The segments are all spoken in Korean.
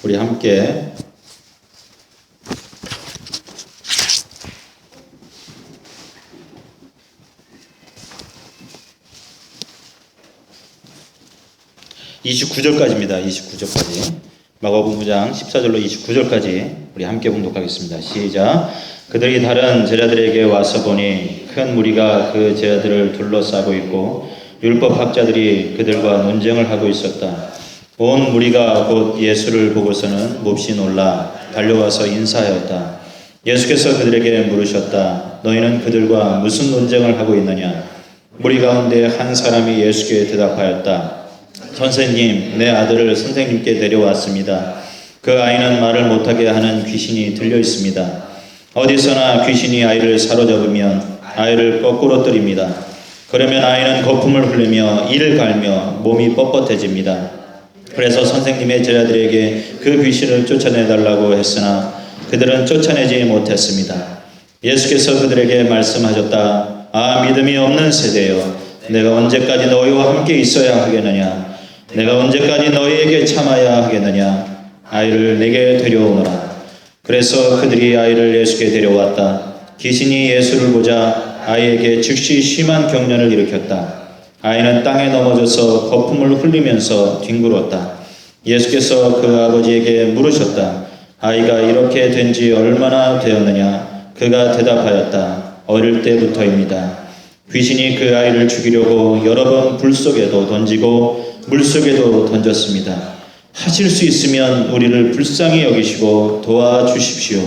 우리 함께 (29절까지입니다) 29절까지 마가복음 9장 14절로 29절까지 우리 함께 봉독하겠습니다. 시작. 그들이 다른 제자들에게 와서 보니 큰 무리가 그 제자들을 둘러싸고 있고 율법학자들이 그들과 논쟁을 하고 있었다. 온 무리가 곧 예수를 보고서는 몹시 놀라 달려와서 인사하였다. 예수께서 그들에게 물으셨다. 너희는 그들과 무슨 논쟁을 하고 있느냐? 무리 가운데 한 사람이 예수께 대답하였다. 선생님, 내 아들을 선생님께 데려왔습니다. 그 아이는 말을 못하게 하는 귀신이 들려 있습니다. 어디서나 귀신이 아이를 사로잡으면 아이를 거꾸로 뜨립니다. 그러면 아이는 거품을 흘리며 이를 갈며 몸이 뻣뻣해집니다. 그래서 선생님의 제자들에게 그 귀신을 쫓아내달라고 했으나 그들은 쫓아내지 못했습니다. 예수께서 그들에게 말씀하셨다. 아, 믿음이 없는 세대여, 내가 언제까지 너희와 함께 있어야 하겠느냐? 내가 언제까지 너희에게 참아야 하겠느냐? 아이를 내게 데려오너라. 그래서 그들이 아이를 예수께 데려왔다. 귀신이 예수를 보자 아이에게 즉시 심한 경련을 일으켰다. 아이는 땅에 넘어져서 거품을 흘리면서 뒹굴었다. 예수께서 그 아버지에게 물으셨다. 아이가 이렇게 된 지 얼마나 되었느냐? 그가 대답하였다. 어릴 때부터입니다. 귀신이 그 아이를 죽이려고 여러 번 불 속에도 던지고 물 속에도 던졌습니다. 하실 수 있으면 우리를 불쌍히 여기시고 도와주십시오.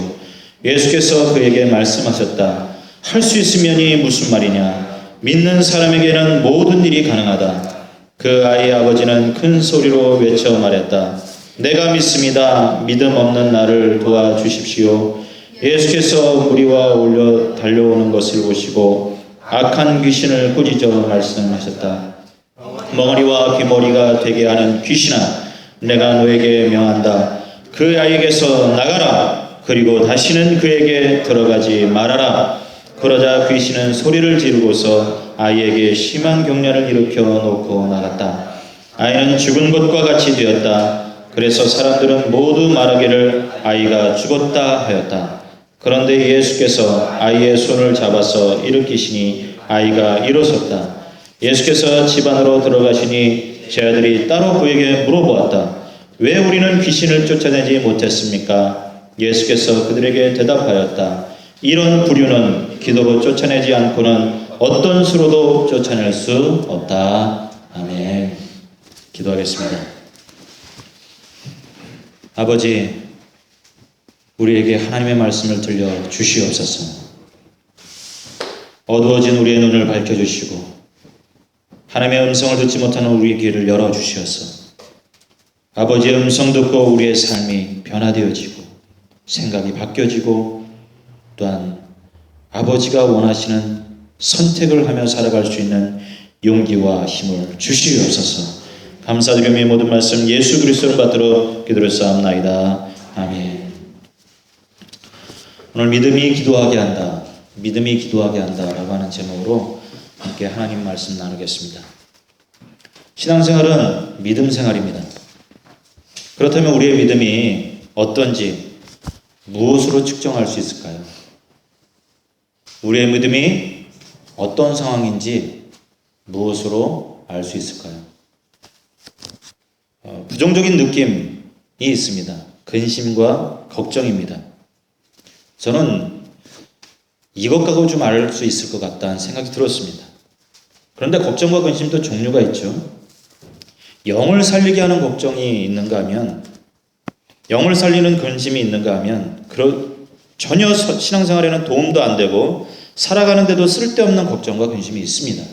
예수께서 그에게 말씀하셨다. 할 수 있으면이 무슨 말이냐? 믿는 사람에게는 모든 일이 가능하다. 그 아이의 아버지는 큰 소리로 외쳐 말했다. 내가 믿습니다. 믿음 없는 나를 도와주십시오. 예수께서 무리와 올려 달려오는 것을 보시고 악한 귀신을 꾸짖어 말씀하셨다. 멍어리와 귀머리가 되게 하는 귀신아, 내가 너에게 명한다. 그 아이에게서 나가라. 그리고 다시는 그에게 들어가지 말아라. 그러자 귀신은 소리를 지르고서 아이에게 심한 경련을 일으켜 놓고 나갔다. 아이는 죽은 것과 같이 되었다. 그래서 사람들은 모두 말하기를 아이가 죽었다 하였다. 그런데 예수께서 아이의 손을 잡아서 일으키시니 아이가 일어섰다. 예수께서 집 안으로 들어가시니 제자들이 따로 그에게 물어보았다. 왜 우리는 귀신을 쫓아내지 못했습니까? 예수께서 그들에게 대답하였다. 이런 부류는 기도로 쫓아내지 않고는 어떤 수로도 쫓아낼 수 없다. 아멘. 기도하겠습니다. 아버지, 우리에게 하나님의 말씀을 들려 주시옵소서. 어두워진 우리의 눈을 밝혀주시고 하나님의 음성을 듣지 못하는 우리의 귀를 열어주시어서 아버지의 음성 듣고 우리의 삶이 변화되어지고 생각이 바뀌어지고 또한 아버지가 원하시는 선택을 하며 살아갈 수 있는 용기와 힘을 주시옵소서. 감사드리며 모든 말씀 예수 그리스도를 받들어 기도를 쌓옵나이다. 아멘. 오늘 믿음이 기도하게 한다. 믿음이 기도하게 한다라고 하는 제목으로 함께 하나님 말씀 나누겠습니다. 신앙생활은 믿음 생활입니다. 그렇다면 우리의 믿음이 어떤지 무엇으로 측정할 수 있을까요? 우리의 믿음이 어떤 상황인지 무엇으로 알 수 있을까요? 부정적인 느낌이 있습니다. 근심과 걱정입니다. 저는 이것 갖고 좀 알 수 있을 것 같다는 생각이 들었습니다. 그런데 걱정과 근심도 종류가 있죠. 영을 살리게 하는 걱정이 있는가 하면, 영을 살리는 근심이 있는가 하면 전혀 신앙생활에는 도움도 안 되고 살아가는데도 쓸데없는 걱정과 근심이 있습니다.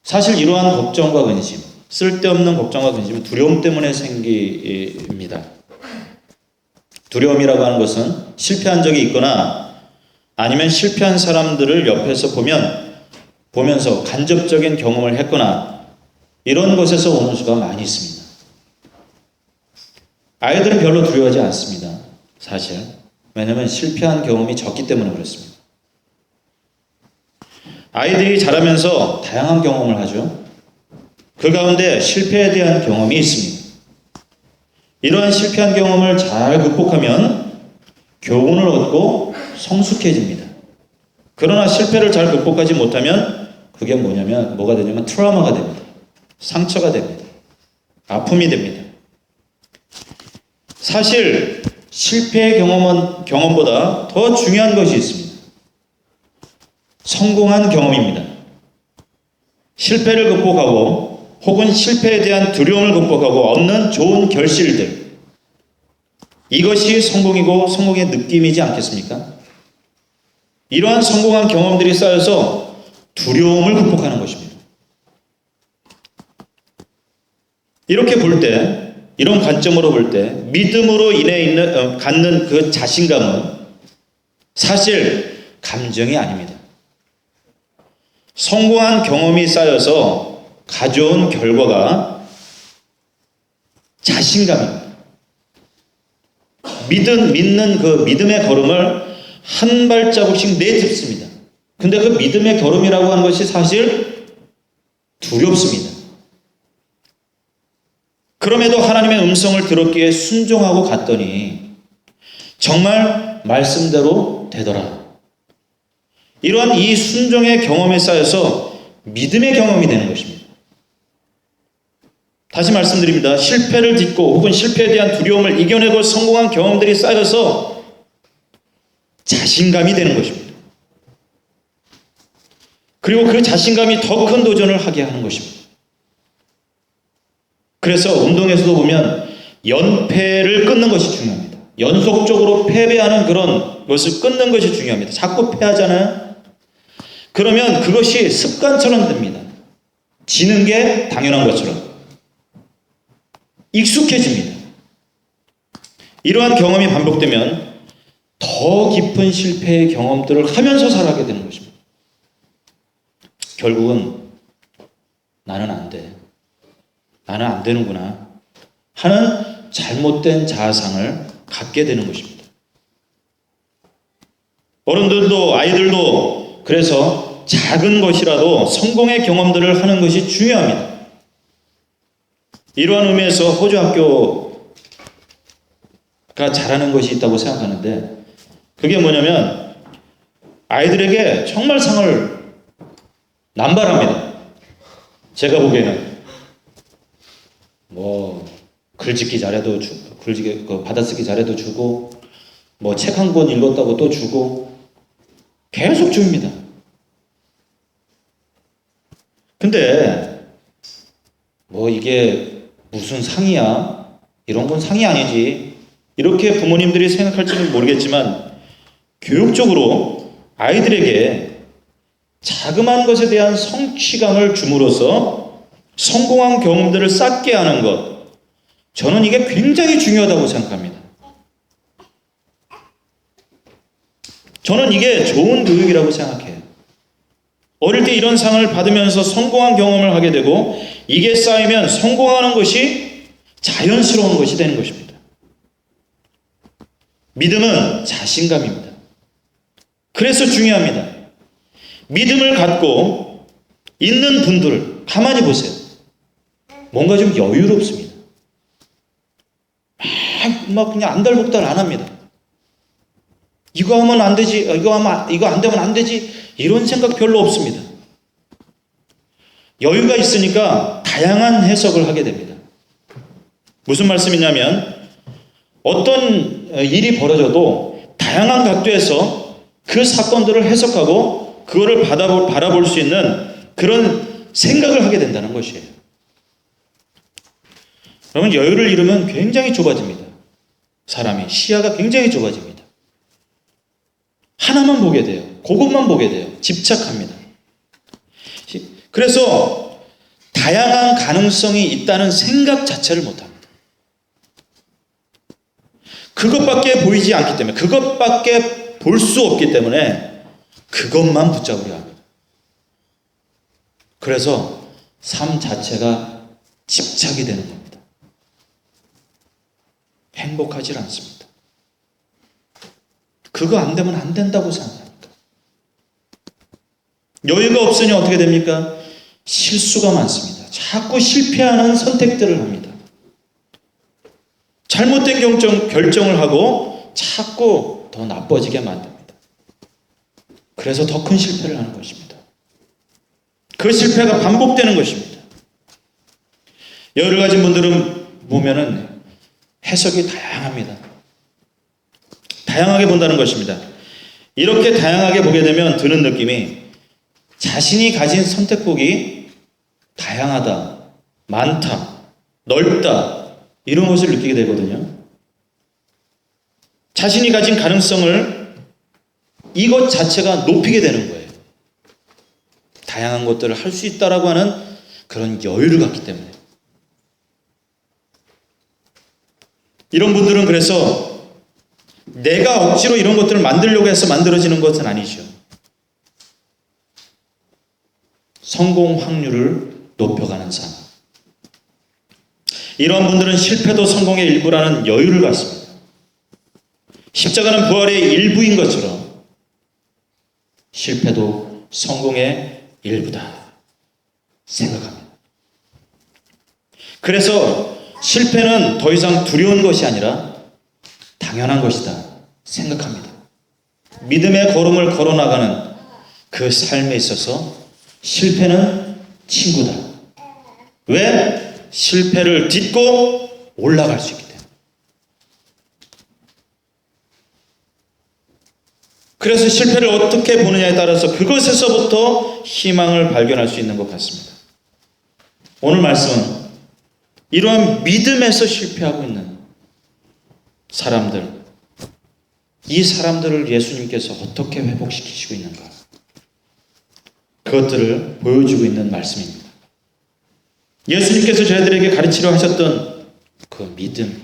사실 이러한 걱정과 근심, 쓸데없는 걱정과 근심은 두려움 때문에 생깁니다. 두려움이라고 하는 것은 실패한 적이 있거나 아니면 실패한 사람들을 옆에서 보면서 간접적인 경험을 했거나 이런 것에서 오는 수가 많이 있습니다. 아이들은 별로 두려워하지 않습니다. 사실. 왜냐하면 실패한 경험이 적기 때문에 그렇습니다. 아이들이 자라면서 다양한 경험을 하죠. 그 가운데 실패에 대한 경험이 있습니다. 이러한 실패한 경험을 잘 극복하면 교훈을 얻고 성숙해집니다. 그러나 실패를 잘 극복하지 못하면 그게 뭐가 되냐면 트라우마가 됩니다. 상처가 됩니다. 아픔이 됩니다. 사실 실패의 경험보다 더 중요한 것이 있습니다. 성공한 경험입니다. 실패를 극복하고 혹은 실패에 대한 두려움을 극복하고 얻는 좋은 결실들, 이것이 성공이고 성공의 느낌이지 않겠습니까? 이러한 성공한 경험들이 쌓여서 두려움을 극복하는 것입니다. 이렇게 볼 때, 이런 관점으로 볼 때 믿음으로 인해 갖는 그 자신감은 사실 감정이 아닙니다. 성공한 경험이 쌓여서 가져온 결과가 자신감입니다. 믿는 그 믿음의 걸음을 한 발자국씩 내딛습니다. 근데 그 믿음의 걸음이라고 하는 것이 사실 두렵습니다. 그럼에도 하나님의 음성을 들었기에 순종하고 갔더니 정말 말씀대로 되더라. 이러한 이 순종의 경험에 쌓여서 믿음의 경험이 되는 것입니다. 다시 말씀드립니다. 실패를 딛고 혹은 실패에 대한 두려움을 이겨내고 성공한 경험들이 쌓여서 자신감이 되는 것입니다. 그리고 그 자신감이 더 큰 도전을 하게 하는 것입니다. 그래서 운동에서도 보면 연패를 끊는 것이 중요합니다. 연속적으로 패배하는 그런 것을 끊는 것이 중요합니다. 자꾸 패하잖아요. 그러면 그것이 습관처럼 됩니다. 지는 게 당연한 것처럼 익숙해집니다. 이러한 경험이 반복되면 더 깊은 실패의 경험들을 하면서 살아가게 되는 것입니다. 결국은 나는 안 돼. 나는 안 되는구나 하는 잘못된 자아상을 갖게 되는 것입니다. 어른들도 아이들도 그래서 작은 것이라도 성공의 경험들을 하는 것이 중요합니다. 이러한 의미에서 호주학교가 잘하는 것이 있다고 생각하는데 그게 뭐냐면 아이들에게 정말 상을 남발합니다. 제가 보기에는 글짓기 잘해도 받아쓰기 잘해도 주고 책 한 권 읽었다고 또 주고 계속 줍니다. 근데 이게 무슨 상이야? 이런 건 상이 아니지. 이렇게 부모님들이 생각할지는 모르겠지만 교육적으로 아이들에게 자그마한 것에 대한 성취감을 줌으로써 성공한 경험들을 쌓게 하는 것, 저는 이게 굉장히 중요하다고 생각합니다. 저는 이게 좋은 교육이라고 생각해요. 어릴 때 이런 상을 받으면서 성공한 경험을 하게 되고 이게 쌓이면 성공하는 것이 자연스러운 것이 되는 것입니다. 믿음은 자신감입니다. 그래서 중요합니다. 믿음을 갖고 있는 분들을 가만히 보세요. 뭔가 좀 여유롭습니다. 막 그냥 안달복달 안 합니다. 이거 하면 안 되지, 이거 안 되면 안 되지, 이런 생각 별로 없습니다. 여유가 있으니까 다양한 해석을 하게 됩니다. 무슨 말씀이냐면 어떤 일이 벌어져도 다양한 각도에서 그 사건들을 해석하고 그거를 바라볼 수 있는 그런 생각을 하게 된다는 것이에요. 그러면 여유를 잃으면 굉장히 좁아집니다. 사람이 시야가 굉장히 좁아집니다. 하나만 보게 돼요. 그것만 보게 돼요. 집착합니다. 그래서 다양한 가능성이 있다는 생각 자체를 못합니다. 그것밖에 보이지 않기 때문에, 그것밖에 볼 수 없기 때문에 그것만 붙잡으려 합니다. 그래서 삶 자체가 집착이 되는 겁니다. 행복하지 않습니다. 그거 안 되면 안 된다고 생각합니다. 여유가 없으니 어떻게 됩니까? 실수가 많습니다. 자꾸 실패하는 선택들을 합니다. 잘못된 결정을 하고 자꾸 더 나빠지게 만듭니다. 그래서 더 큰 실패를 하는 것입니다. 그 실패가 반복되는 것입니다. 여러 가지 분들은 보면은 해석이 다양합니다. 다양하게 본다는 것입니다. 이렇게 다양하게 보게 되면 드는 느낌이 자신이 가진 선택폭이 다양하다, 많다, 넓다, 이런 것을 느끼게 되거든요. 자신이 가진 가능성을 이것 자체가 높이게 되는 거예요. 다양한 것들을 할 수 있다라고 하는 그런 여유를 갖기 때문에. 이런 분들은 그래서 내가 억지로 이런 것들을 만들려고 해서 만들어지는 것은 아니죠. 성공 확률을 높여가는 삶. 이러한 분들은 실패도 성공의 일부라는 여유를 갖습니다. 십자가는 부활의 일부인 것처럼 실패도 성공의 일부다 생각합니다. 그래서 실패는 더 이상 두려운 것이 아니라 당연한 것이다 생각합니다. 믿음의 걸음을 걸어나가는 그 삶에 있어서 실패는 친구다. 왜? 실패를 딛고 올라갈 수 있기 때문에. 그래서 실패를 어떻게 보느냐에 따라서 그것에서부터 희망을 발견할 수 있는 것 같습니다. 오늘 말씀은 이러한 믿음에서 실패하고 있는 사람들, 이 사람들을 예수님께서 어떻게 회복시키시고 있는가, 그것들을 보여주고 있는 말씀입니다. 예수님께서 저희들에게 가르치려 하셨던 그 믿음,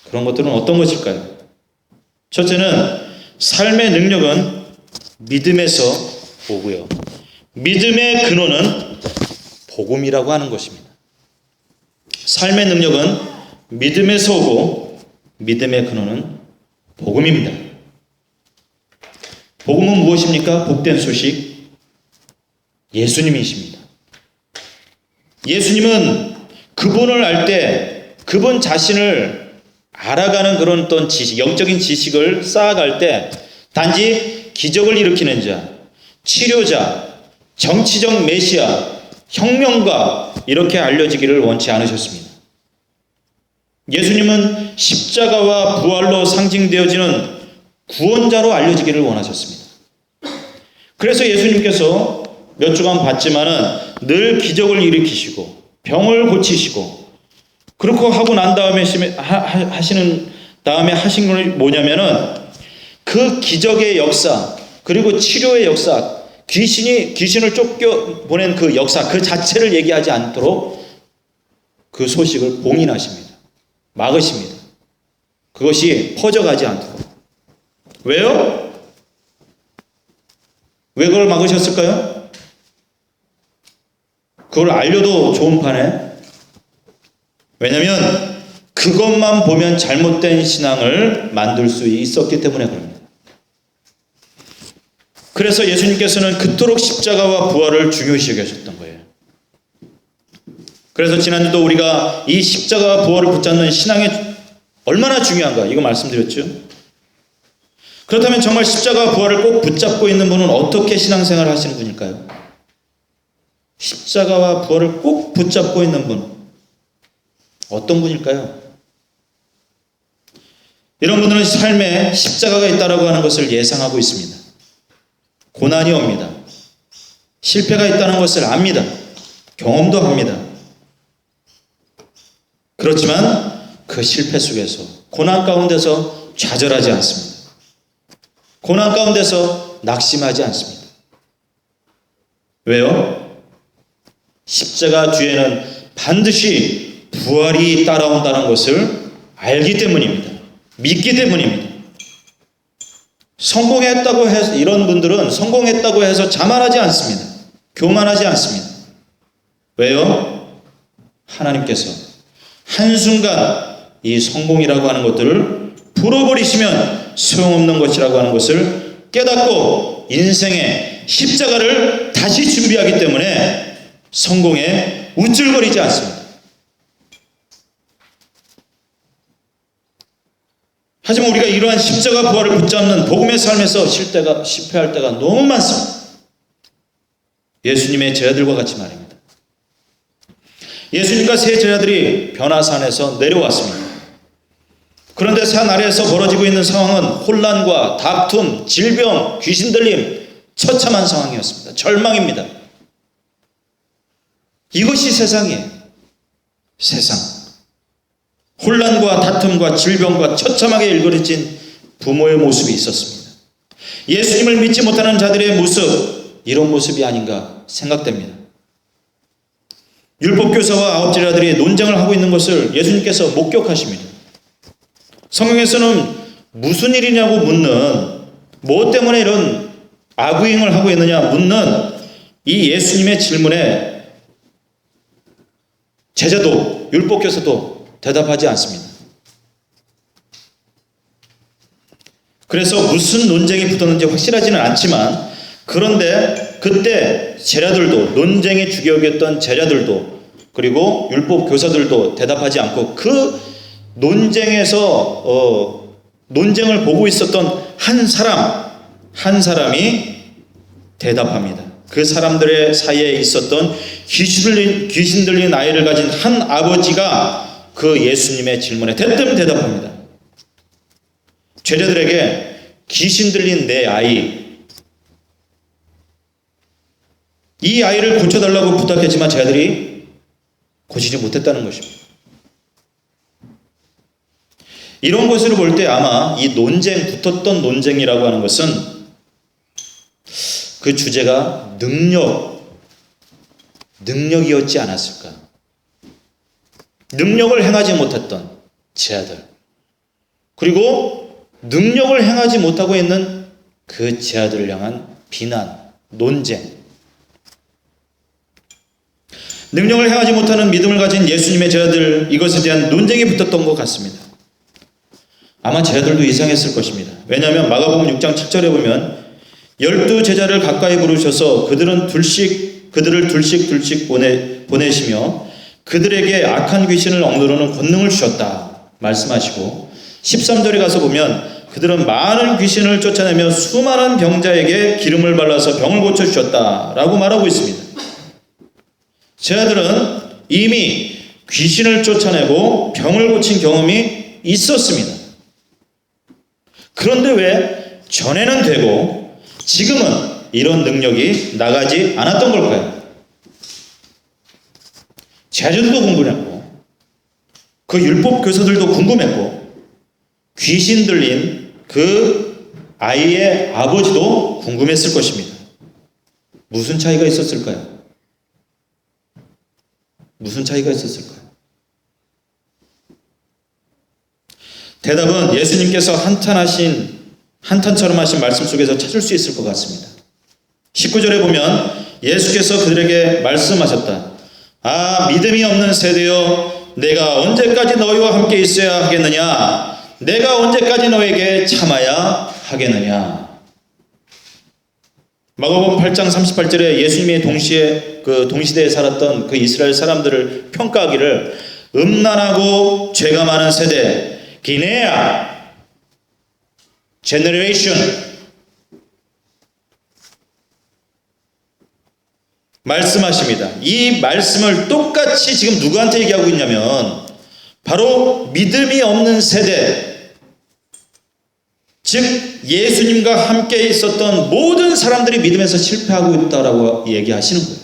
그런 것들은 어떤 것일까요? 첫째는 삶의 능력은 믿음에서 오고요, 믿음의 근원은 복음이라고 하는 것입니다. 삶의 능력은 믿음에서 오고 믿음의 근원은 복음입니다. 복음은 무엇입니까? 복된 소식, 예수님이십니다. 예수님은 그분을 알 때, 그분 자신을 알아가는 그런 어떤 지식, 영적인 지식을 쌓아갈 때 단지 기적을 일으키는 자, 치료자, 정치적 메시아, 혁명가 이렇게 알려지기를 원치 않으셨습니다. 예수님은 십자가와 부활로 상징되어지는 구원자로 알려지기를 원하셨습니다. 그래서 예수님께서 몇 주간 봤지만은 늘 기적을 일으키시고 병을 고치시고, 그렇게 하고 난 다음에 하시는 건 뭐냐면은 그 기적의 역사, 그리고 치료의 역사, 귀신을 쫓겨보낸 그 역사 그 자체를 얘기하지 않도록 그 소식을 봉인하십니다. 막으십니다. 그것이 퍼져가지 않도록. 왜요? 왜 그걸 막으셨을까요? 그걸 알려도 좋은 판에. 왜냐하면 그것만 보면 잘못된 신앙을 만들 수 있었기 때문에 그럽니다. 그래서 예수님께서는 그토록 십자가와 부활을 중요시 여기셨던 거예요. 그래서 지난주도 우리가 이 십자가와 부활을 붙잡는 신앙이 얼마나 중요한가 이거 말씀드렸죠. 그렇다면 정말 십자가와 부활을 꼭 붙잡고 있는 분은 어떻게 신앙생활을 하시는 분일까요? 십자가와 부활을 꼭 붙잡고 있는 분, 어떤 분일까요? 이런 분들은 삶에 십자가가 있다고 하는 것을 예상하고 있습니다. 고난이 옵니다. 실패가 있다는 것을 압니다. 경험도 합니다. 그렇지만 그 실패 속에서, 고난 가운데서 좌절하지 않습니다. 고난 가운데서 낙심하지 않습니다. 왜요? 십자가 뒤에는 반드시 부활이 따라온다는 것을 알기 때문입니다. 믿기 때문입니다. 성공했다고 해서, 이런 분들은 성공했다고 해서 자만하지 않습니다. 교만하지 않습니다. 왜요? 하나님께서 한순간 이 성공이라고 하는 것들을 풀어버리시면 소용없는 것이라고 하는 것을 깨닫고 인생의 십자가를 다시 준비하기 때문에 성공에 우쭐거리지 않습니다. 하지만 우리가 이러한 십자가 부활을 붙잡는 복음의 삶에서 실패할 때가 너무 많습니다. 예수님의 제자들과 같이 말입니다. 예수님과 세 제자들이 변화산에서 내려왔습니다. 그런데 산 아래에서 벌어지고 있는 상황은 혼란과 다툼, 질병, 귀신 들림, 처참한 상황이었습니다. 절망입니다. 이것이 세상이에요. 세상. 혼란과 다툼과 질병과 처참하게 일그러진 부모의 모습이 있었습니다. 예수님을 믿지 못하는 자들의 모습, 이런 모습이 아닌가 생각됩니다. 율법교사와 아홉 제자들이 논쟁을 하고 있는 것을 예수님께서 목격하십니다. 성경에서는 무슨 일이냐고 묻는, 무엇 때문에 이런 아구잉을 하고 있느냐 묻는 이 예수님의 질문에 제자도 율법교사도 대답하지 않습니다. 그래서 무슨 논쟁이 붙었는지 확실하지는 않지만, 그런데 그때 제자들도, 논쟁의 주격이었던 제자들도, 그리고 율법 교사들도 대답하지 않고 그 논쟁에서 논쟁을 보고 있었던 한 사람이 대답합니다. 그 사람들의 사이에 있었던 귀신 들린 아이를 가진 한 아버지가 그 예수님의 질문에 대뜸 대답합니다. 제자들에게 귀신 들린 내 아이, 이 아이를 고쳐달라고 부탁했지만 제자들이 고치지 못했다는 것입니다. 이런 것으로 볼 때 아마 이 붙었던 논쟁이라고 하는 것은 그 주제가 능력이었지 않았을까. 능력을 행하지 못했던 제자들, 그리고 능력을 행하지 못하고 있는 그 제자들을 향한 비난, 논쟁. 능력을 행하지 못하는 믿음을 가진 예수님의 제자들, 이것에 대한 논쟁이 붙었던 것 같습니다. 아마 제자들도 이상했을 것입니다. 왜냐하면 마가복음 6장 7절에 보면 12 제자를 가까이 부르셔서 그들을 둘씩 보내시며 그들에게 악한 귀신을 억누르는 권능을 주셨다 말씀하시고, 13절에 가서 보면 그들은 많은 귀신을 쫓아내며 수많은 병자에게 기름을 발라서 병을 고쳐주셨다라고 말하고 있습니다. 제자들은 이미 귀신을 쫓아내고 병을 고친 경험이 있었습니다. 그런데 왜 전에는 되고 지금은 이런 능력이 나가지 않았던 걸까요? 제자들도 궁금했고, 그 율법 교사들도 궁금했고, 귀신 들린 그 아이의 아버지도 궁금했을 것입니다. 무슨 차이가 있었을까요? 무슨 차이가 있었을까요? 대답은 예수님께서 한탄처럼 하신 말씀 속에서 찾을 수 있을 것 같습니다. 19절에 보면 예수께서 그들에게 말씀하셨다. 아, 믿음이 없는 세대여, 내가 언제까지 너희와 함께 있어야 하겠느냐? 내가 언제까지 너에게 참아야 하겠느냐? 마가복음 8장 38절에 예수님이 동시대에 살았던 그 이스라엘 사람들을 평가하기를 음란하고 죄가 많은 세대, 기네아 제너레이션 말씀하십니다. 이 말씀을 똑같이 지금 누구한테 얘기하고 있냐면 바로 믿음이 없는 세대, 즉 예수님과 함께 있었던 모든 사람들이 믿음에서 실패하고 있다라고 얘기하시는 거예요.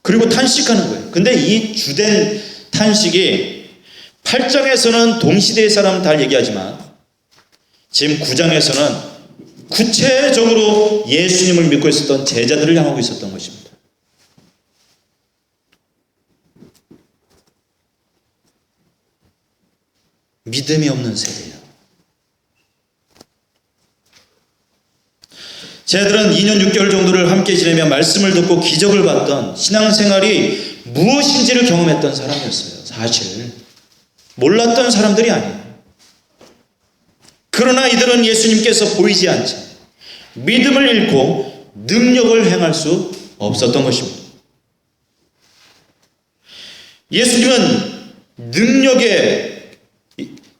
그리고 탄식하는 거예요. 근데 이 주된 탄식이 8장에서는 동시대의 사람 다 얘기하지만 지금 9장에서는 구체적으로 예수님을 믿고 있었던 제자들을 향하고 있었던 것입니다. 믿음이 없는 세대예요. 제자들은 2년 6개월 정도를 함께 지내며 말씀을 듣고 기적을 봤던 신앙생활이 무엇인지를 경험했던 사람이었어요. 사실 몰랐던 사람들이 아니에요. 그러나 이들은 예수님께서 보이지 않자 믿음을 잃고 능력을 행할 수 없었던 것입니다. 예수님은 능력의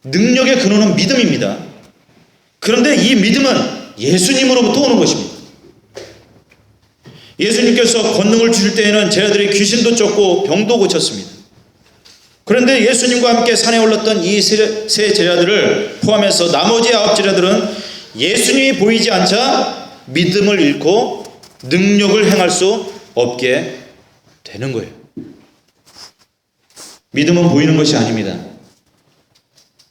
능력의 근원은 믿음입니다. 그런데 이 믿음은 예수님으로부터 오는 것입니다. 예수님께서 권능을 주실 때에는 제자들이 귀신도 쫓고 병도 고쳤습니다. 그런데 예수님과 함께 산에 올랐던 이 세 제자들을 포함해서 나머지 9 제자들은 예수님이 보이지 않자 믿음을 잃고 능력을 행할 수 없게 되는 거예요. 믿음은 보이는 것이 아닙니다.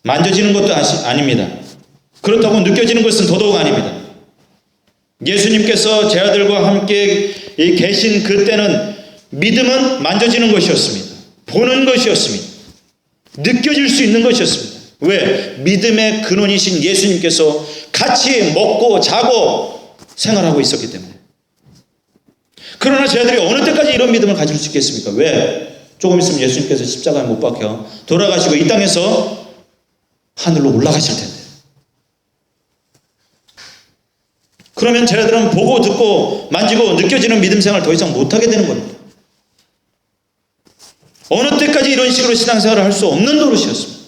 만져지는 것도 아닙니다. 그렇다고 느껴지는 것은 더더욱 아닙니다. 예수님께서 제자들과 함께 계신 그때는 믿음은 만져지는 것이었습니다. 보는 것이었습니다. 느껴질 수 있는 것이었습니다. 왜? 믿음의 근원이신 예수님께서 같이 먹고 자고 생활하고 있었기 때문에. 그러나 제자들이 어느 때까지 이런 믿음을 가질 수 있겠습니까? 왜? 조금 있으면 예수님께서 십자가에 못 박혀 돌아가시고 이 땅에서 하늘로 올라가실 텐데. 그러면 제자들은 보고 듣고 만지고 느껴지는 믿음 생활을 더 이상 못하게 되는 겁니다. 어느 때까지 이런 식으로 신앙생활을 할 수 없는 노릇이었습니다.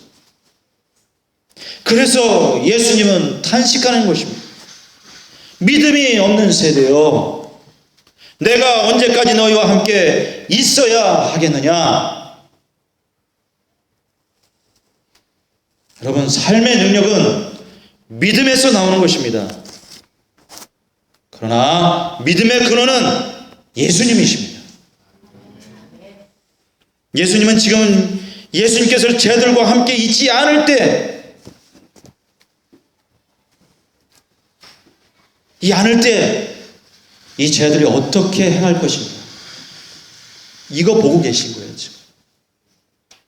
그래서 예수님은 탄식하는 것입니다. 믿음이 없는 세대요, 내가 언제까지 너희와 함께 있어야 하겠느냐. 여러분, 삶의 능력은 믿음에서 나오는 것입니다. 그러나 믿음의 근원은 예수님이십니다. 예수님은 지금 예수님께서 제자들과 함께 있지 않을 때 이 제자들이 어떻게 행할 것인가, 이거 보고 계신 거예요. 지금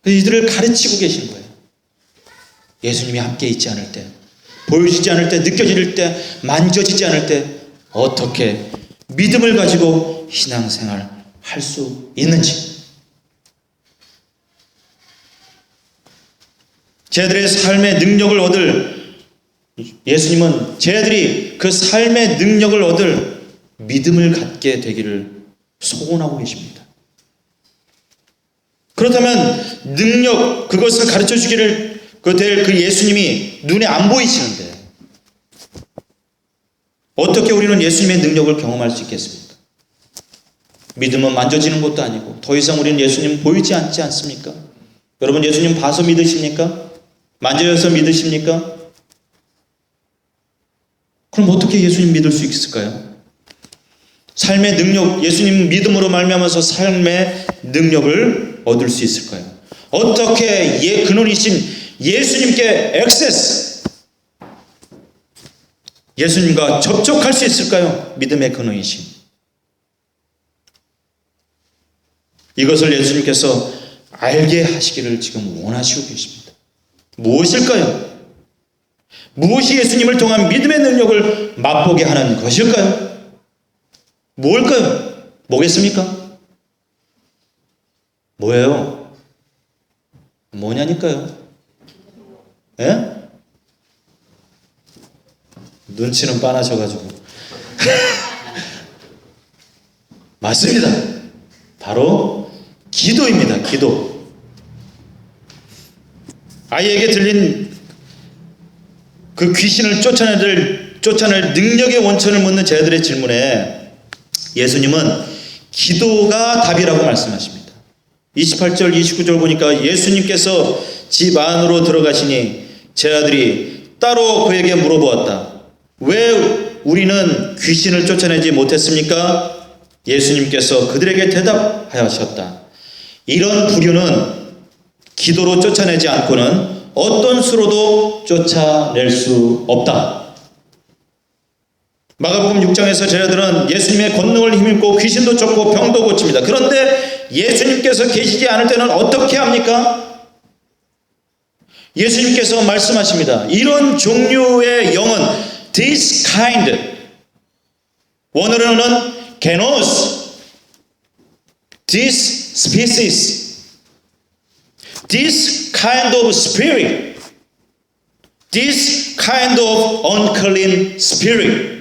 이들을 가르치고 계신 거예요. 예수님이 함께 있지 않을 때, 보여지지 않을 때, 느껴질 때, 만져지지 않을 때 어떻게 믿음을 가지고 신앙생활 할 수 있는지. 제자들의 삶의 능력을 얻을, 예수님은 제자들이 그 삶의 능력을 얻을 믿음을 갖게 되기를 소원하고 계십니다. 그렇다면 능력, 그것을 가르쳐 주기를 될 그 예수님이 눈에 안 보이시는데 어떻게 우리는 예수님의 능력을 경험할 수 있겠습니까? 믿음은 만져지는 것도 아니고 더 이상 우리는 예수님 보이지 않지 않습니까? 여러분, 예수님 봐서 믿으십니까? 만져서 믿으십니까? 그럼 어떻게 예수님 믿을 수 있을까요? 삶의 능력, 예수님 믿음으로 말미암아서 삶의 능력을 얻을 수 있을까요? 어떻게 근원이신 예수님께 액세스, 예수님과 접촉할 수 있을까요? 믿음의 근원이신. 이것을 예수님께서 알게 하시기를 지금 원하시고 계십니다. 무엇일까요? 무엇이 예수님을 통한 믿음의 능력을 맛보게 하는 것일까요? 뭘까요? 뭐겠습니까? 뭐예요? 뭐냐니까요? 예? 눈치는 빤하셔가지고. 맞습니다. 바로 기도입니다. 기도. 아이에게 들린 그 귀신을 쫓아낼 능력의 원천을 묻는 제자들의 질문에 예수님은 기도가 답이라고 말씀하십니다. 28절 29절 보니까 예수님께서 집 안으로 들어가시니 제자들이 따로 그에게 물어보았다. 왜 우리는 귀신을 쫓아내지 못했습니까? 예수님께서 그들에게 대답하셨다. 이런 부류는 기도로 쫓아내지 않고는 어떤 수로도 쫓아낼 수 없다. 마가복음 6장에서 제자들은 예수님의 권능을 힘입고 귀신도 쫓고 병도 고칩니다. 그런데 예수님께서 계시지 않을 때는 어떻게 합니까? 예수님께서 말씀하십니다. 이런 종류의 영은 this kind, 원어로는 genos, this species, this kind of spirit, this kind of unclean spirit.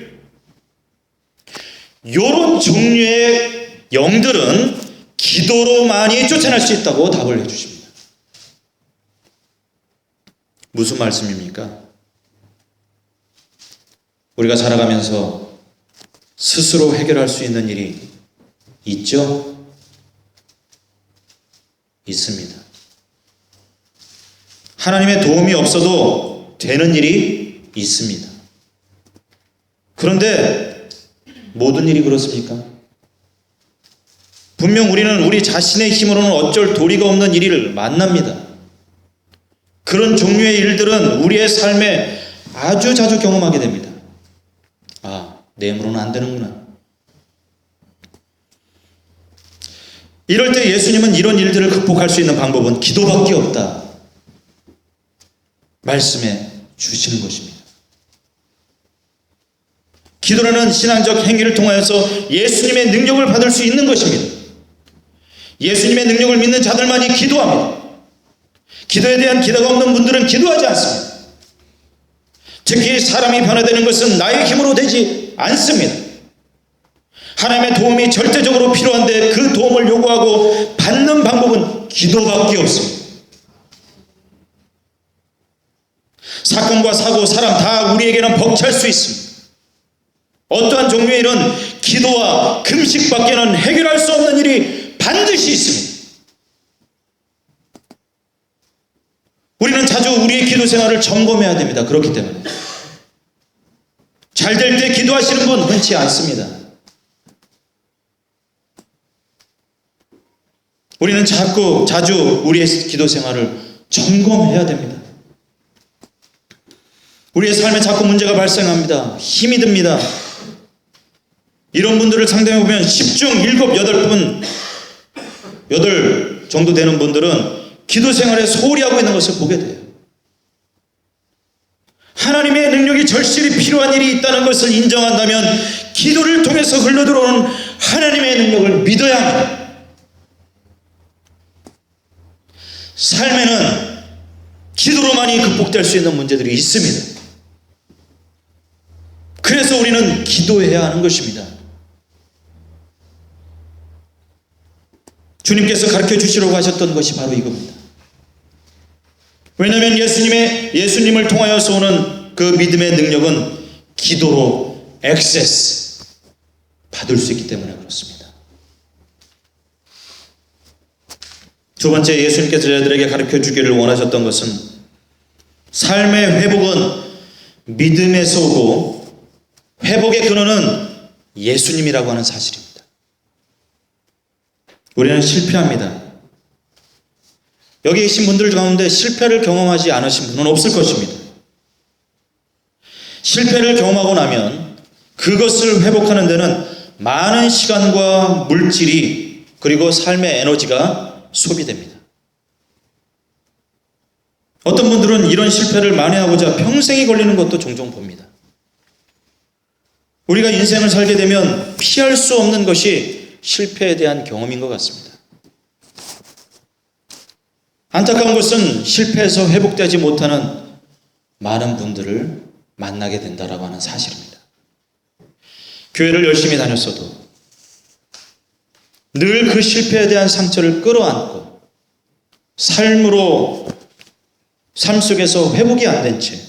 이런 종류의 영들은 기도로만이 쫓아낼 수 있다고 답을 해주십니다. 무슨 말씀입니까? 우리가 살아가면서 스스로 해결할 수 있는 일이 있죠? 있습니다. 하나님의 도움이 없어도 되는 일이 있습니다. 그런데 모든 일이 그렇습니까? 분명 우리는 우리 자신의 힘으로는 어쩔 도리가 없는 일을 만납니다. 그런 종류의 일들은 우리의 삶에 아주 자주 경험하게 됩니다. 아, 내 힘으로는 안 되는구나. 이럴 때 예수님은 이런 일들을 극복할 수 있는 방법은 기도밖에 없다 말씀해 주시는 것입니다. 기도라는 신앙적 행위를 통하여서 예수님의 능력을 받을 수 있는 것입니다. 예수님의 능력을 믿는 자들만이 기도합니다. 기도에 대한 기대가 없는 분들은 기도하지 않습니다. 특히 사람이 변화되는 것은 나의 힘으로 되지 않습니다. 하나님의 도움이 절대적으로 필요한데 그 도움을 요구하고 받는 방법은 기도밖에 없습니다. 사건과 사고, 사람 다 우리에게는 벅찰 수 있습니다. 어떠한 종류의 일은 기도와 금식밖에는 해결할 수 없는 일이 반드시 있습니다. 우리는 자주 우리의 기도 생활을 점검해야 됩니다. 그렇기 때문에 잘 될 때 기도하시는 분 흔치 않습니다. 우리는 자주 우리의 기도 생활을 점검해야 됩니다. 우리의 삶에 자꾸 문제가 발생합니다. 힘이 듭니다. 이런 분들을 상대해보면 10중 7, 8분 8 정도 되는 분들은 기도 생활에 소홀히 하고 있는 것을 보게 돼요. 하나님의 능력이 절실히 필요한 일이 있다는 것을 인정한다면 기도를 통해서 흘러들어오는 하나님의 능력을 믿어야 합니다. 삶에는 기도로만이 극복될 수 있는 문제들이 있습니다. 그래서 우리는 기도해야 하는 것입니다. 주님께서 가르쳐 주시려고 하셨던 것이 바로 이겁니다. 왜냐하면 예수님을 통하여서 오는 그 믿음의 능력은 기도로 액세스 받을 수 있기 때문에 그렇습니다. 두 번째, 예수님께서 저희들에게 가르쳐 주기를 원하셨던 것은 삶의 회복은 믿음에서 오고 회복의 근원은 예수님이라고 하는 사실입니다. 우리는 실패합니다. 여기 계신 분들 가운데 실패를 경험하지 않으신 분은 없을 것입니다. 실패를 경험하고 나면 그것을 회복하는 데는 많은 시간과 물질이 그리고 삶의 에너지가 소비됩니다. 어떤 분들은 이런 실패를 만회하고자 평생이 걸리는 것도 종종 봅니다. 우리가 인생을 살게 되면 피할 수 없는 것이 실패에 대한 경험인 것 같습니다. 안타까운 것은 실패해서 회복되지 못하는 많은 분들을 만나게 된다라고 하는 사실입니다. 교회를 열심히 다녔어도 늘 그 실패에 대한 상처를 끌어안고 삶 속에서 회복이 안 된 채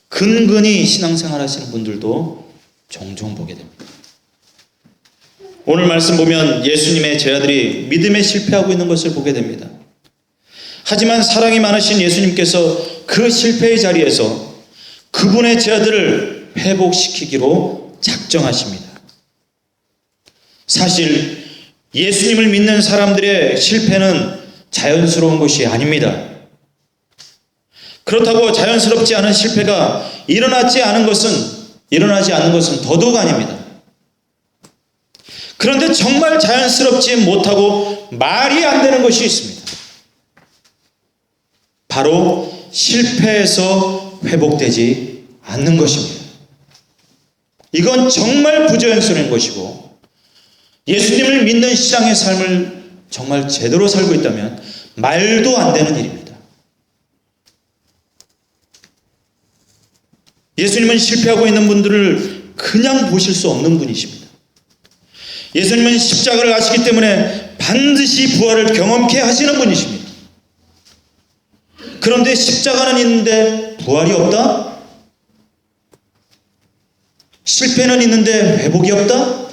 근근히 신앙생활 하시는 분들도 종종 보게 됩니다. 오늘 말씀 보면 예수님의 제자들이 믿음에 실패하고 있는 것을 보게 됩니다. 하지만 사랑이 많으신 예수님께서 그 실패의 자리에서 그분의 제자들을 회복시키기로 작정하십니다. 사실 예수님을 믿는 사람들의 실패는 자연스러운 것이 아닙니다. 그렇다고 자연스럽지 않은 실패가 일어나지 않는 것은 더더욱 아닙니다. 그런데 정말 자연스럽지 못하고 말이 안 되는 것이 있습니다. 바로 실패해서 회복되지 않는 것입니다. 이건 정말 부자연스러운 것이고 예수님을 믿는 신앙의 삶을 정말 제대로 살고 있다면 말도 안 되는 일입니다. 예수님은 실패하고 있는 분들을 그냥 보실 수 없는 분이십니다. 예수님은 십자가를 아시기 때문에 반드시 부활을 경험케 하시는 분이십니다. 그런데 십자가는 있는데 부활이 없다? 실패는 있는데 회복이 없다?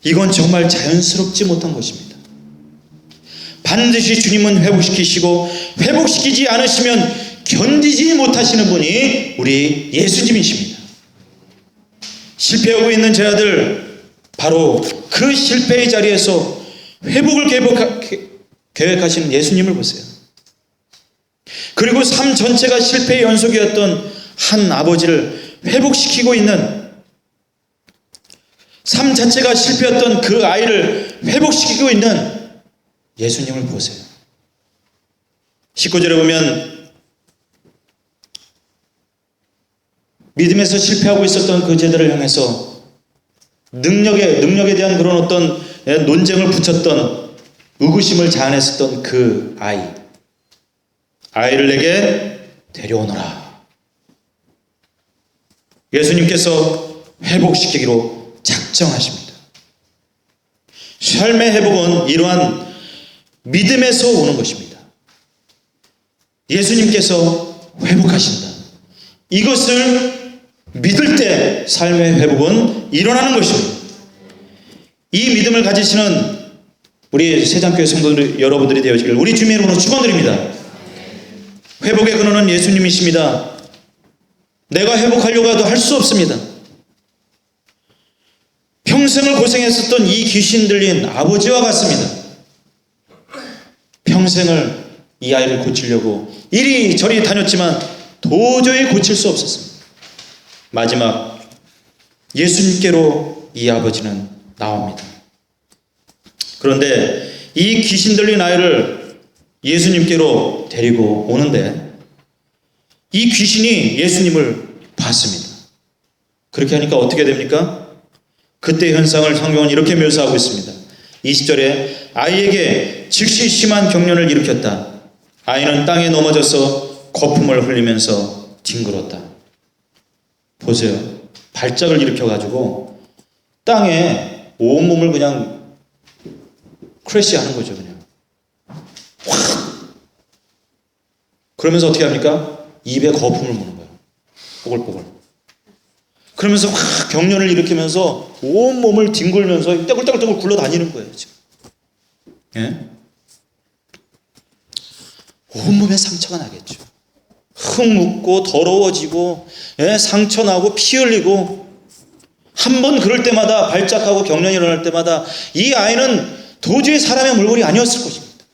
이건 정말 자연스럽지 못한 것입니다. 반드시 주님은 회복시키시고 회복시키지 않으시면 견디지 못하시는 분이 우리 예수님이십니다. 실패하고 있는 제자들, 바로 그 실패의 자리에서 회복을 계획하시는 예수님을 보세요. 그리고 삶 전체가 실패의 연속이었던 한 아버지를 회복시키고 있는, 삶 자체가 실패였던 그 아이를 회복시키고 있는 예수님을 보세요. 19절에 보면 믿음에서 실패하고 있었던 그 제자들을 향해서 능력에 대한 그런 어떤 논쟁을 붙였던, 의구심을 자아냈었던 그 아이를 내게 데려오너라. 예수님께서 회복시키기로 작정하십니다. 삶의 회복은 이러한 믿음에서 오는 것입니다. 예수님께서 회복하신다. 이것을 믿을 때 삶의 회복은 일어나는 것입니다. 이 믿음을 가지시는 우리 세장교회 성도들 여러분들이 되어지길 우리 주님의 이름으로 축원드립니다. 회복의 근원은 예수님이십니다. 내가 회복하려고 해도 할 수 없습니다. 평생을 고생했었던 이 귀신 들린 아버지와 같습니다. 평생을 이 아이를 고치려고 이리저리 다녔지만 도저히 고칠 수 없었습니다. 마지막 예수님께로 이 아버지는 나옵니다. 그런데 이 귀신 들린 아이를 예수님께로 데리고 오는데 이 귀신이 예수님을 봤습니다. 그렇게 하니까 어떻게 됩니까? 그때 현상을 성경은 이렇게 묘사하고 있습니다. 20절에 아이에게 즉시 심한 경련을 일으켰다. 아이는 땅에 넘어져서 거품을 흘리면서 뒹굴었다. 보세요. 발작을 일으켜가지고 땅에 온몸을 그냥 크래시하는 거죠. 그냥 확. 그러면서 어떻게 합니까? 입에 거품을 무는 거예요. 뽀글뽀글. 그러면서 확 경련을 일으키면서 온몸을 뒹굴면서 떼굴떼굴 굴러다니는 거예요. 지금. 예? 온몸에 상처가 나겠죠. 흙 묻고 더러워지고, 예? 상처 나고 피 흘리고, 한 번 그럴 때마다 발작하고 경련이 일어날 때마다 이 아이는 도저히 사람의 물건이 아니었을 것입니다.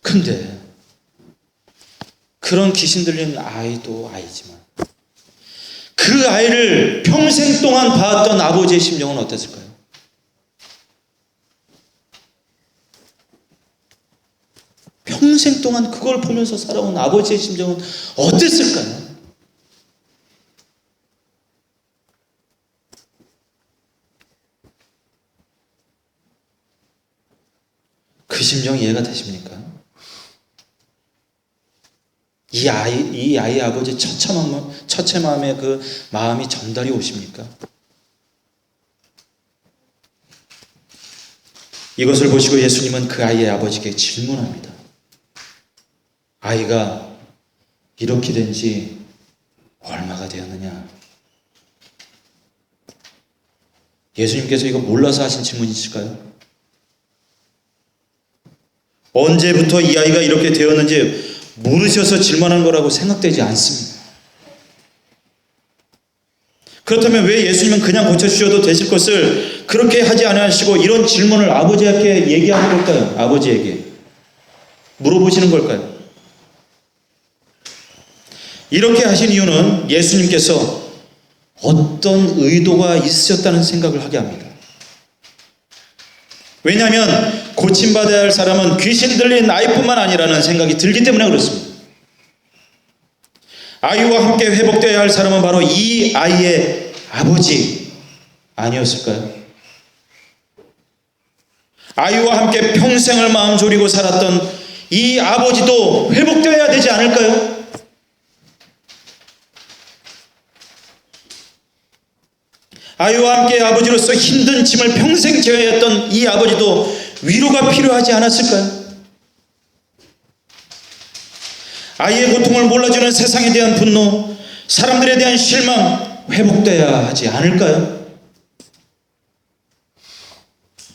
근데 그런 귀신 들린 아이도 아이지만 그 아이를 평생 동안 봐왔던 아버지의 심정은 어땠을까요? 평생 동안 그걸 보면서 살아온 아버지의 심정은 어땠을까요? 그 심정 이해가 되십니까? 이 아이 아버지의 처체 마음의 그 마음이 전달이 오십니까? 이것을 보시고 예수님은 그 아이의 아버지에게 질문합니다. 아이가 이렇게 된 지 얼마가 되었느냐? 예수님께서 이거 몰라서 하신 질문이실까요? 언제부터 이 아이가 이렇게 되었는지 모르셔서 질문한 거라고 생각되지 않습니다. 그렇다면 왜 예수님은 그냥 고쳐주셔도 되실 것을 그렇게 하지 않으시고 이런 질문을 아버지에게 얘기하는 걸까요? 아버지에게 물어보시는 걸까요? 이렇게 하신 이유는 예수님께서 어떤 의도가 있으셨다는 생각을 하게 합니다. 왜냐하면 고침받아야 할 사람은 귀신 들린 아이뿐만 아니라는 생각이 들기 때문에 그렇습니다. 아이와 함께 회복되어야 할 사람은 바로 이 아이의 아버지 아니었을까요? 아이와 함께 평생을 마음 졸이고 살았던 이 아버지도 회복되어야 되지 않을까요? 아이와 함께 아버지로서 힘든 짐을 평생 져야 했던 이 아버지도 위로가 필요하지 않았을까요? 아이의 고통을 몰라주는 세상에 대한 분노, 사람들에 대한 실망 회복돼야 하지 않을까요?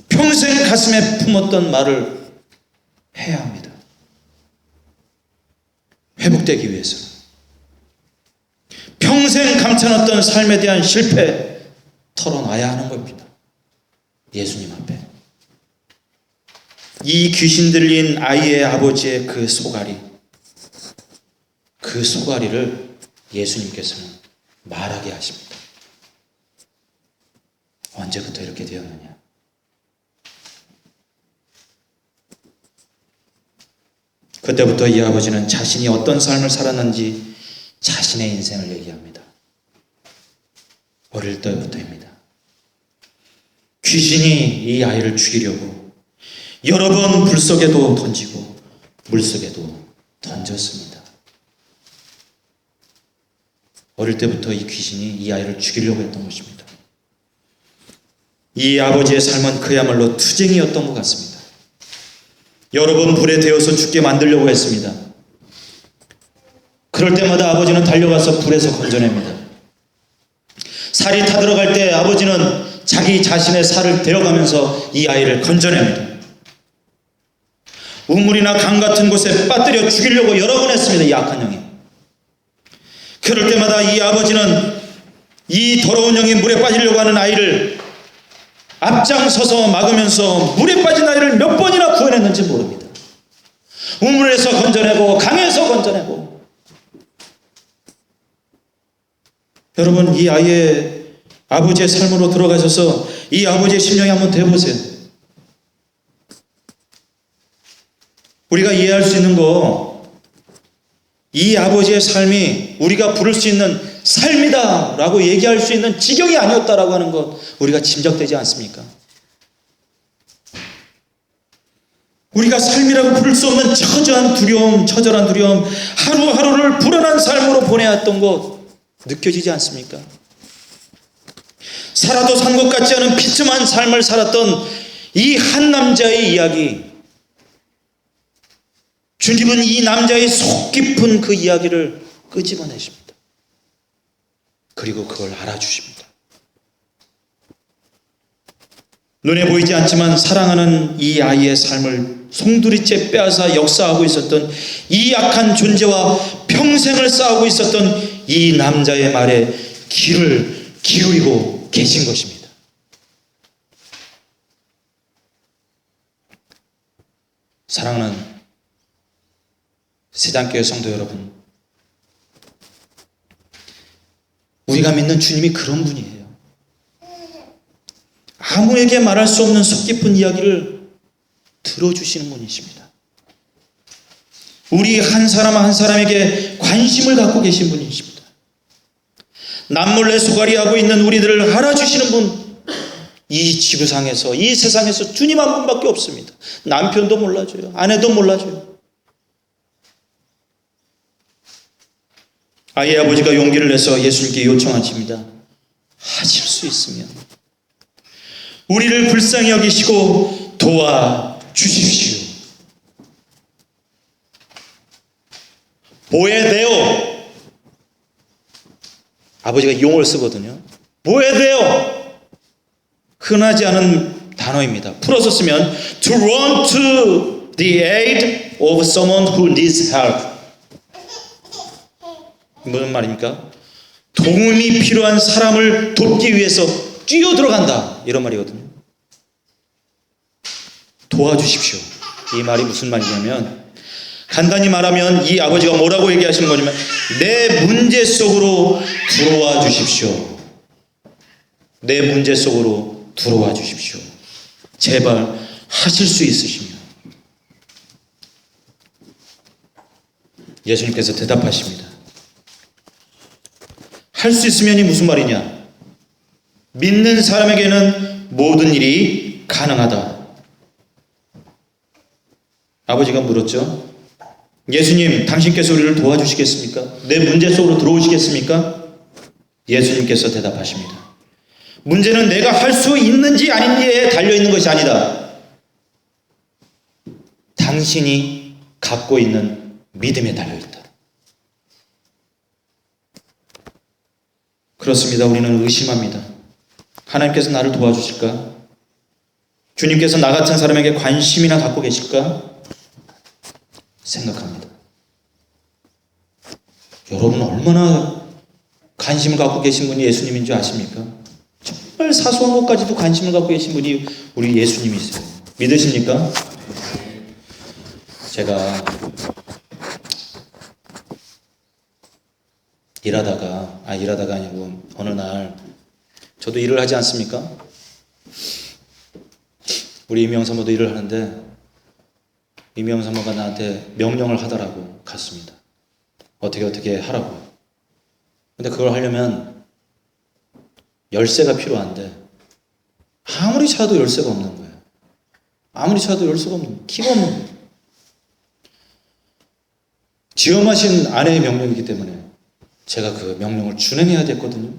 평생 가슴에 품었던 말을 해야 합니다. 회복되기 위해서는. 평생 감춰놨던 삶에 대한 실패 털어놔야 하는 겁니다. 예수님 앞에. 이 귀신 들린 아이의 아버지의 그 소가리를 예수님께서는 말하게 하십니다. 언제부터 이렇게 되었느냐? 그때부터 이 아버지는 자신이 어떤 삶을 살았는지 자신의 인생을 얘기합니다. 어릴 때부터입니다. 귀신이 이 아이를 죽이려고 여러 번 불 속에도 던지고 물 속에도 던졌습니다. 어릴 때부터 이 귀신이 이 아이를 죽이려고 했던 것입니다. 이 아버지의 삶은 그야말로 투쟁이었던 것 같습니다. 여러 번 불에 데워서 죽게 만들려고 했습니다. 그럴 때마다 아버지는 달려가서 불에서 건져냅니다. 살이 타들어갈 때 아버지는 자기 자신의 살을 데워가면서 이 아이를 건져냅니다. 우물이나 강 같은 곳에 빠뜨려 죽이려고 여러 번 했습니다. 이 악한 영이. 그럴 때마다 이 아버지는 이 더러운 영이 물에 빠지려고 하는 아이를 앞장서서 막으면서 물에 빠진 아이를 몇 번이나 구해냈는지 모릅니다. 우물에서 건져내고 강에서 건져내고. 여러분, 이 아이의 아버지의 삶으로 들어가셔서 이 아버지의 심령에 한번 대보세요. 우리가 이해할 수 있는 거, 이 아버지의 삶이 우리가 부를 수 있는 삶이다 라고 얘기할 수 있는 지경이 아니었다라고 하는 것 우리가 짐작되지 않습니까? 우리가 삶이라고 부를 수 없는 처절한 두려움, 하루하루를 불안한 삶으로 보내야 했던 것 느껴지지 않습니까? 살아도 산 것 같지 않은 비참한 삶을 살았던 이 한 남자의 이야기, 주님은 이 남자의 속 깊은 그 이야기를 끄집어내십니다. 그리고 그걸 알아주십니다. 눈에 보이지 않지만 사랑하는 이 아이의 삶을 송두리째 빼앗아 역사하고 있었던 이 약한 존재와 평생을 싸우고 있었던 이 남자의 말에 귀를 기울이고 계신 것입니다. 사랑하는 세단교회 성도 여러분, 우리가 믿는 주님이 그런 분이에요. 아무에게 말할 수 없는 속 깊은 이야기를 들어주시는 분이십니다. 우리 한 사람 한 사람에게 관심을 갖고 계신 분이십니다. 남몰래 소갈이하고 있는 우리들을 알아주시는 분, 이 지구상에서, 이 세상에서 주님 한 분밖에 없습니다. 남편도 몰라줘요. 아내도 몰라줘요. 아이의 아버지가 용기를 내서 예수님께 요청하십니다. 하실 수 있으면 우리를 불쌍히 여기시고 도와주십시오. 보에데오. 아버지가 용어를 쓰거든요. 보에데오. 흔하지 않은 단어입니다. 풀어서 쓰면 to run to the aid of someone who needs help. 무슨 말입니까? 도움이 필요한 사람을 돕기 위해서 뛰어들어간다, 이런 말이거든요. 도와주십시오. 이 말이 무슨 말이냐면, 간단히 말하면 이 아버지가 뭐라고 얘기하시는 거냐면, 내 문제 속으로 들어와 주십시오. 내 문제 속으로 들어와 주십시오. 제발 하실 수 있으시면. 예수님께서 대답하십니다. 할 수 있으면이 무슨 말이냐? 믿는 사람에게는 모든 일이 가능하다. 아버지가 물었죠. 예수님, 당신께서 우리를 도와주시겠습니까? 내 문제 속으로 들어오시겠습니까? 예수님께서 대답하십니다. 문제는 내가 할 수 있는지 아닌지에 달려있는 것이 아니다. 당신이 갖고 있는 믿음에 달려있다. 그렇습니다. 우리는 의심합니다. 하나님께서 나를 도와주실까? 주님께서 나 같은 사람에게 관심이나 갖고 계실까? 생각합니다. 여러분은 얼마나 관심을 갖고 계신 분이 예수님인 줄 아십니까? 정말 사소한 것까지도 관심을 갖고 계신 분이 우리 예수님이세요. 믿으십니까? 제가 일하다가 아니고 어느 날 저도 일을 하지 않습니까? 우리 임영사모도 일을 하는데 임영사모가 나한테 명령을 하더라고. 갔습니다. 어떻게 하라고. 근데 그걸 하려면 열쇠가 필요한데 아무리 찾아도 열쇠가 없는 거예요. 아무리 찾아도 열쇠가 없는 거예요. 키가 없는 거예요. 지엄하신 아내의 명령이기 때문에 제가 그 명령을 준행해야 됐거든요.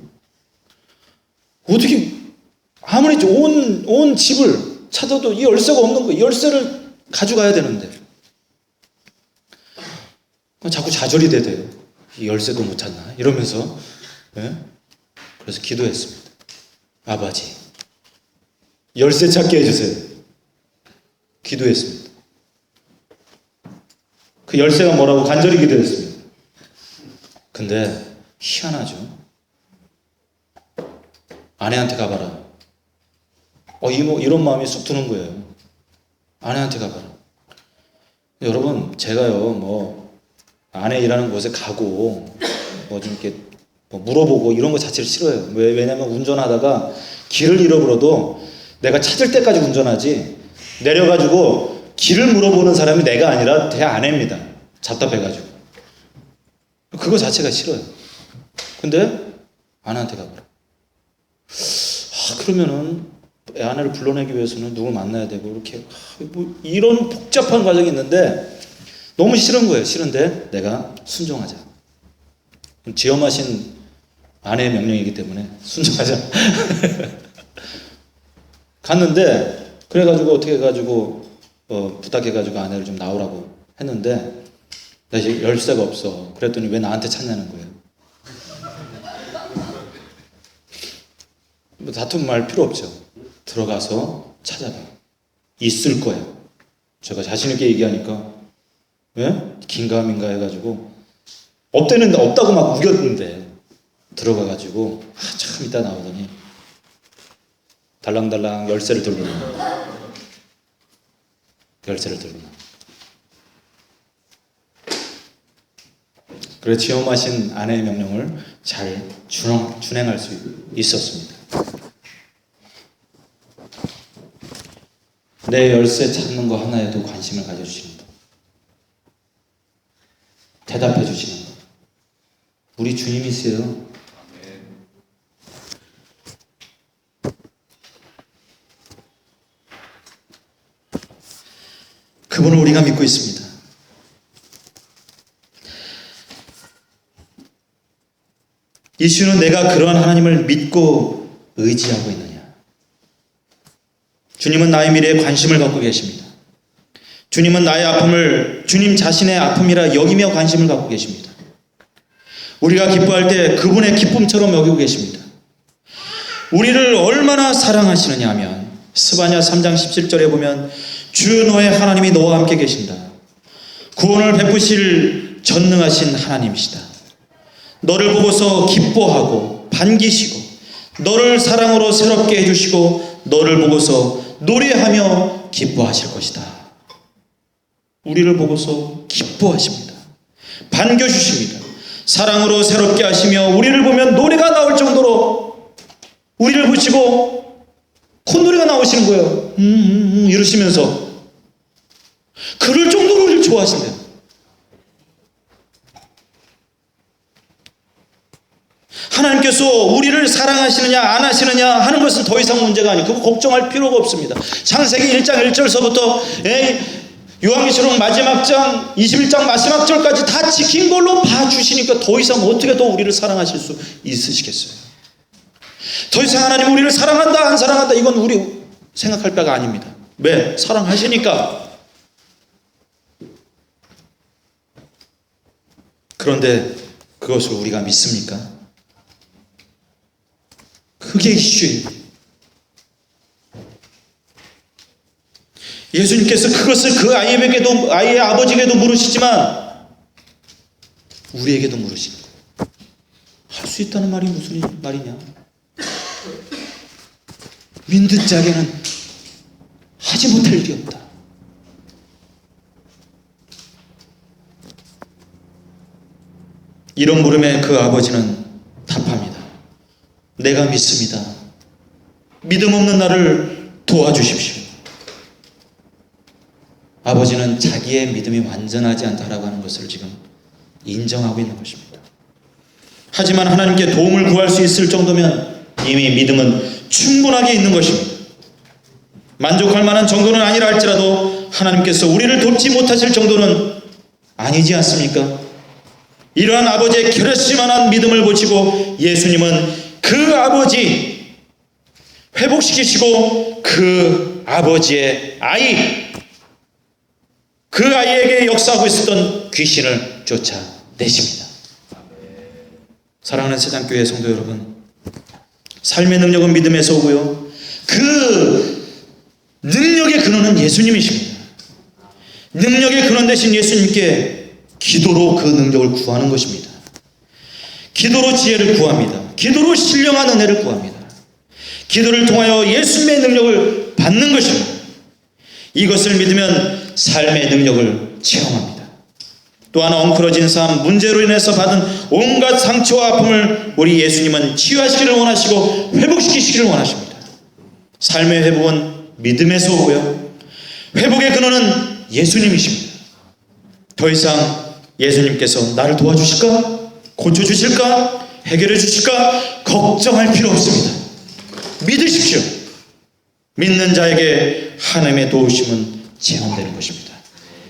어떻게 아무리 온 집을 찾아도 이 열쇠가 없는 거예요. 열쇠를 가져가야 되는데 자꾸 좌절이 돼요. 이 열쇠도 못 찾나 이러면서. 예? 그래서 기도했습니다. 아버지 열쇠 찾게 해주세요. 기도했습니다. 그 열쇠가 뭐라고 간절히 기도했습니다. 근데 희한하죠. 아내한테 가봐라. 이런 마음이 쑥 드는 거예요. 아내한테 가봐라. 여러분 제가요 아내 일하는 곳에 가고 좀 이렇게 물어보고 이런 거 자체를 싫어요. 왜냐면 운전하다가 길을 잃어버려도 내가 찾을 때까지 운전하지 내려가지고 길을 물어보는 사람이 내가 아니라 제 아내입니다. 답답해가지고 그거 자체가 싫어요. 근데 아내한테 가봐라. 그러면은 아내를 불러내기 위해서는 누굴 만나야 되고 이렇게 이런 복잡한 과정이 있는데 너무 싫은 거예요. 싫은데 내가 순종하자. 지엄하신 아내의 명령이기 때문에 순종하자. 갔는데 그래가지고 어떻게 해가지고 부탁해가지고 아내를 좀 나오라고 했는데 나 이제 열쇠가 없어. 그랬더니 왜 나한테 찾냐는 거예요. 다툼 말 필요 없죠. 들어가서 찾아봐. 있을 거야. 제가 자신 있게 얘기하니까 긴가민가 해가지고 없다고 막 우겼는데 들어가가지고 참 이따 나오더니 달랑달랑 열쇠를 들고 나와. 그래 지엄하신 아내의 명령을 잘 준행할 수 있었습니다. 내 열쇠 찾는 거 하나에도 관심을 가져주시는 분, 대답해 주시는 분, 우리 주님이세요. 그분을 우리가 믿고 있습니다. 이슈는 내가 그러한 하나님을 믿고 의지하고 있느냐. 주님은 나의 미래에 관심을 갖고 계십니다. 주님은 나의 아픔을 주님 자신의 아픔이라 여기며 관심을 갖고 계십니다. 우리가 기뻐할 때 그분의 기쁨처럼 여기고 계십니다. 우리를 얼마나 사랑하시느냐 하면 스바냐 3장 17절에 보면 주 너의 하나님이 너와 함께 계신다. 구원을 베푸실 전능하신 하나님이시다. 너를 보고서 기뻐하고 반기시고 너를 사랑으로 새롭게 해주시고 너를 보고서 노래하며 기뻐하실 것이다. 우리를 보고서 기뻐하십니다. 반겨주십니다. 사랑으로 새롭게 하시며 우리를 보면 노래가 나올 정도로 우리를 보시고 콧노래가 나오시는 거예요. 이러시면서 그럴 정도로 우리를 좋아하신대요. 하나님께서 우리를 사랑하시느냐 안 하시느냐 하는 것은 더 이상 문제가 아니고 그거 걱정할 필요가 없습니다. 창세기 1장 1절서부터 요한계시록 마지막 장 21장 마지막 절까지 다 지킨 걸로 봐주시니까 더 이상 어떻게 더 우리를 사랑하실 수 있으시겠어요. 더 이상 하나님 우리를 사랑한다 안 사랑한다 이건 우리 생각할 바가 아닙니다. 왜? 사랑하시니까. 그런데 그것을 우리가 믿습니까? 그게 이슈예요. 예수님께서 그것을 그 아이에게도, 아이의 아버지에게도 물으시지만 우리에게도 물으시는 거예요. 할 수 있다는 말이 무슨 말이냐? 믿는 자에게는 하지 못할 일이 없다. 이런 물음에 그 아버지는 답합니다. 내가 믿습니다. 믿음 없는 나를 도와주십시오. 아버지는 자기의 믿음이 완전하지 않다라고 하는 것을 지금 인정하고 있는 것입니다. 하지만 하나님께 도움을 구할 수 있을 정도면 이미 믿음은 충분하게 있는 것입니다. 만족할 만한 정도는 아니라 할지라도 하나님께서 우리를 돕지 못하실 정도는 아니지 않습니까? 이러한 아버지의 결심만한 믿음을 보시고 예수님은 그 아버지 회복시키시고 그 아버지의 아이, 그 아이에게 역사하고 있었던 귀신을 쫓아내십니다. 사랑하는 세상교회 성도 여러분, 삶의 능력은 믿음에서 오고요, 그 능력의 근원은 예수님이십니다. 능력의 근원 되신 예수님께 기도로 그 능력을 구하는 것입니다. 기도로 지혜를 구합니다. 기도로 신령한 은혜를 구합니다. 기도를 통하여 예수님의 능력을 받는 것입니다. 이것을 믿으면 삶의 능력을 체험합니다. 또한 엉클어진 삶, 문제로 인해서 받은 온갖 상처와 아픔을 우리 예수님은 치유하시기를 원하시고 회복시키시기를 원하십니다. 삶의 회복은 믿음에서 오고요, 회복의 근원은 예수님이십니다. 더 이상 예수님께서 나를 도와주실까? 고쳐주실까? 해결해 주실까? 걱정할 필요 없습니다. 믿으십시오. 믿는 자에게 하나님의 도우심은 체험되는 것입니다.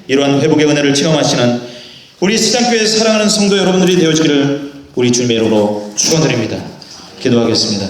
이러한 회복의 은혜를 체험하시는 우리 시장교회 사랑하는 성도 여러분들이 되어지기를 우리 주님의 이름으로 축원드립니다. 기도하겠습니다.